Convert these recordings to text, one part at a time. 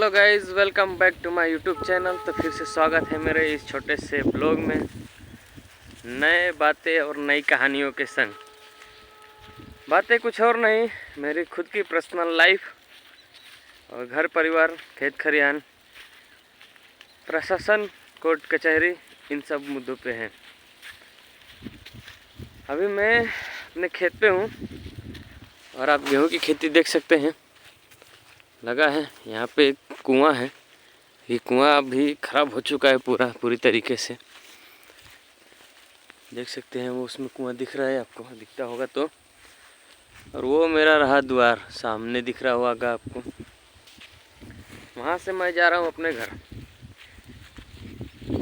Hello guys, welcome back to my YouTube channel. तो फिर से स्वागत है मेरे इस छोटे से ब्लॉग में, नए बातें और नई कहानियों के संग। बातें कुछ और नहीं, मेरी खुद की पर्सनल लाइफ और घर परिवार, खेत खलिहान, प्रशासन, कोर्ट कचहरी, इन सब मुद्दों पे हैं। अभी मैं अपने खेत पे हूँ और आप गेहूँ की खेती देख सकते हैं, लगा है। यहाँ पे एक कुआं है, ये कुआं अभी ख़राब हो चुका है पूरी तरीके से। देख सकते हैं वो उसमें कुआं दिख रहा है, आपको दिखता होगा तो। और वो मेरा रहा द्वार, सामने दिख रहा होगा आपको। वहाँ से मैं जा रहा हूँ अपने घर।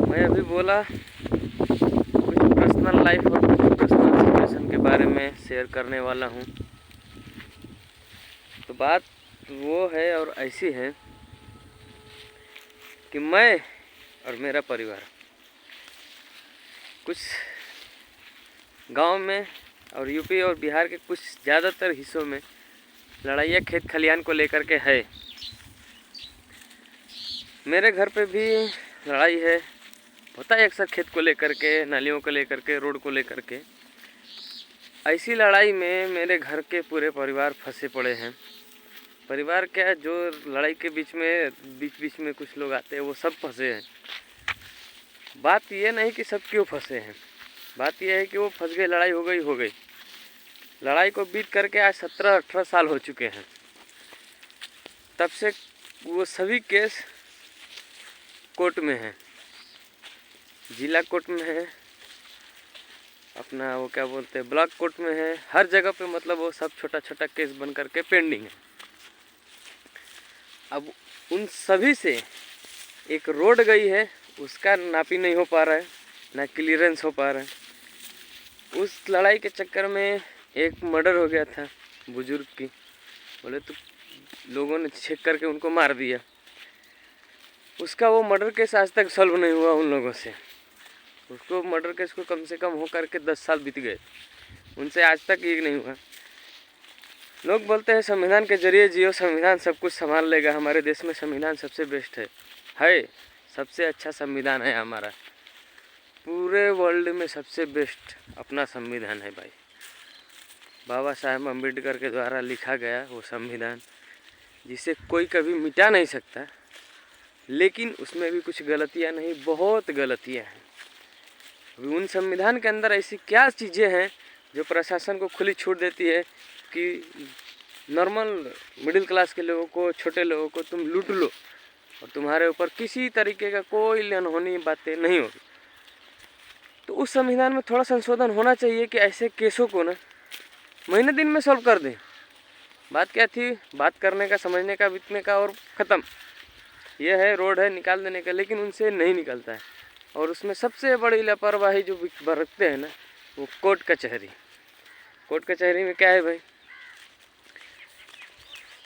मैं अभी बोला कुछ पर्सनल लाइफ और कुछ पर्सनल सिचुएशन के बारे में शेयर करने वाला हूँ। तो बात वो है और ऐसी है कि मैं और मेरा परिवार कुछ गांव में और यूपी और बिहार के कुछ ज़्यादातर हिस्सों में लड़ाइयाँ खेत खलिहान को लेकर के है। मेरे घर पे भी लड़ाई है, होता है अक्सर खेत को लेकर के, नालियों को लेकर के, रोड को लेकर के। ऐसी लड़ाई में मेरे घर के पूरे परिवार फंसे पड़े हैं। परिवार क्या, जो लड़ाई के बीच में कुछ लोग आते हैं वो सब फंसे हैं। बात ये नहीं कि सब क्यों फंसे हैं, बात यह है कि वो फंस गए, लड़ाई हो गई। लड़ाई को बीत करके आज 17-18 साल हो चुके हैं। तब से वो सभी केस कोर्ट में हैं, जिला कोर्ट में है, अपना वो क्या बोलते हैं ब्लॉक कोर्ट में है, हर जगह पे। मतलब वो सब छोटा छोटा केस बन करके पेंडिंग है। अब उन सभी से एक रोड गई है, उसका नापी नहीं हो पा रहा है, ना क्लियरेंस हो पा रहा है। उस लड़ाई के चक्कर में एक मर्डर हो गया था बुजुर्ग की, बोले तो लोगों ने चेक करके उनको मार दिया। उसका वो मर्डर केस आज तक सॉल्व नहीं हुआ उन लोगों से। उसको मर्डर केस को कम से कम हो करके 10 साल बीत गए, उनसे आज तक ये नहीं हुआ। लोग बोलते हैं संविधान के जरिए जियो, संविधान सब कुछ संभाल लेगा। हमारे देश में संविधान सबसे बेस्ट है, सबसे अच्छा संविधान है हमारा। पूरे वर्ल्ड में सबसे बेस्ट अपना संविधान है भाई। बाबा साहेब अम्बेडकर के द्वारा लिखा गया वो संविधान, जिसे कोई कभी मिटा नहीं सकता। लेकिन उसमें भी कुछ गलतियां नहीं, बहुत गलतियां हैं। अभी उन संविधान के अंदर ऐसी क्या चीज़ें हैं जो प्रशासन को खुली छूट देती है कि नॉर्मल मिडिल क्लास के लोगों को, छोटे लोगों को तुम लूट लो और तुम्हारे ऊपर किसी तरीके का कोई अनहोनी बातें नहीं होगी। तो उस संविधान में थोड़ा संशोधन होना चाहिए कि ऐसे केसों को ना महीने दिन में सॉल्व कर दें। बात क्या थी, बात करने का, समझने का, बीतने का और ख़त्म। यह है रोड है, निकाल देने का, लेकिन उनसे नहीं निकलता है। और उसमें सबसे बड़ी लापरवाही जो बरतते हैं ना, वो कोर्ट कचहरी। कोर्ट कचहरी में क्या है भाई,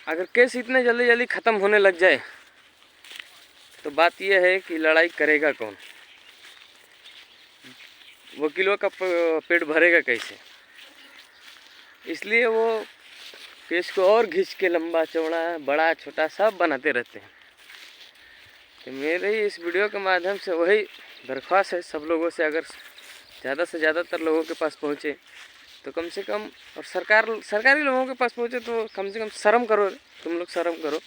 अगर केस इतने जल्दी जल्दी ख़त्म होने लग जाए तो बात यह है कि लड़ाई करेगा कौन, वकीलों का पेट भरेगा कैसे। इसलिए वो केस को और घिंच के लंबा चौड़ा, बड़ा छोटा सब बनाते रहते हैं। तो मेरे इस वीडियो के माध्यम से वही दरख्वास्त है सब लोगों से, अगर ज़्यादा से ज़्यादातर लोगों के पास पहुँचे तो कम से कम, और सरकारी लोगों के पास पहुँचे तो कम से कम शर्म करो, तुम लोग शर्म करो।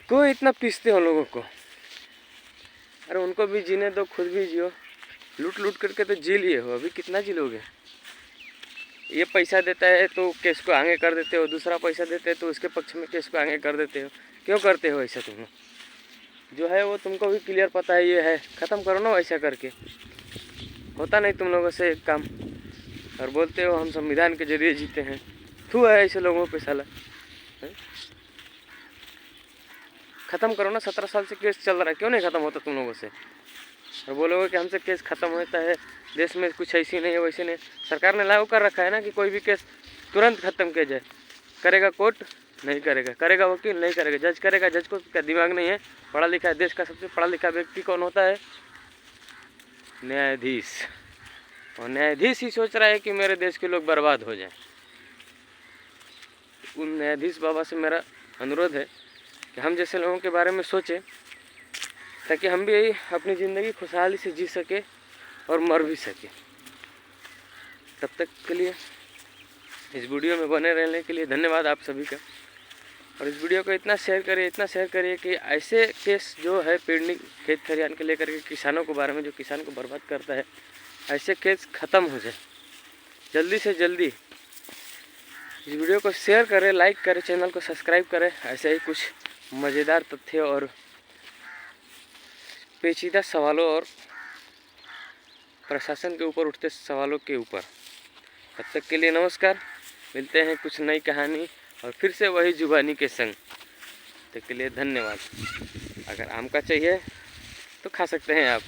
क्यों इतना पीसते हो लोगों को? अरे उनको भी जीने दो, खुद भी जियो। लूट करके तो जी लिए हो, अभी कितना जी लोगे? ये पैसा देता है तो केस को आगे कर देते हो, दूसरा पैसा देते हैं तो उसके पक्ष में केस को आगे कर देते हो। क्यों करते हो ऐसा? तुम लोग जो है वो तुमको भी क्लियर पता है, ये है, ख़त्म करो ना ऐसा करके। होता नहीं तुम लोगों से एक काम, और बोलते हो हम संविधान के जरिए जीते हैं। थू है ऐसे लोगों पे साला। ख़त्म करो ना, 17 साल से केस चल रहा है, क्यों नहीं ख़त्म होता तुम लोगों से? और बोलोगे कि हमसे केस ख़त्म होता है, देश में कुछ ऐसी नहीं है वैसे नहीं। सरकार ने लागू कर रखा है ना कि कोई भी केस तुरंत ख़त्म किया जाए। करेगा कोर्ट? नहीं करेगा। करेगा वकील? नहीं करेगा। जज करेगा? जज को क्या दिमाग नहीं है? पढ़ा लिखा है, देश का सबसे पढ़ा लिखा व्यक्ति कौन होता है? न्यायाधीश। और न्यायाधीश ही सोच रहा है कि मेरे देश के लोग बर्बाद हो जाएं। उन न्यायाधीश बाबा से मेरा अनुरोध है कि हम जैसे लोगों के बारे में सोचें, ताकि हम भी अपनी ज़िंदगी खुशहाली से जी सके और मर भी सके। तब तक के लिए इस वीडियो में बने रहने के लिए धन्यवाद आप सभी का। और इस वीडियो को इतना शेयर करिए कि ऐसे केस जो है पेड़नी खेत खलिहान के लेकर के किसानों के बारे में, जो किसान को बर्बाद करता है, ऐसे केस ख़त्म हो जाए जल्दी से जल्दी। इस वीडियो को शेयर करें, लाइक करें, चैनल को सब्सक्राइब करें। ऐसे ही कुछ मज़ेदार तथ्य और पेचीदा सवालों और प्रशासन के ऊपर उठते सवालों के ऊपर। तब तक के लिए नमस्कार, मिलते हैं कुछ नई कहानी और फिर से वही जुबानी के संग। तब तक के लिए धन्यवाद। अगर आम का चाहिए तो खा सकते हैं आप।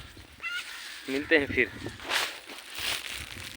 मिलते हैं फिर।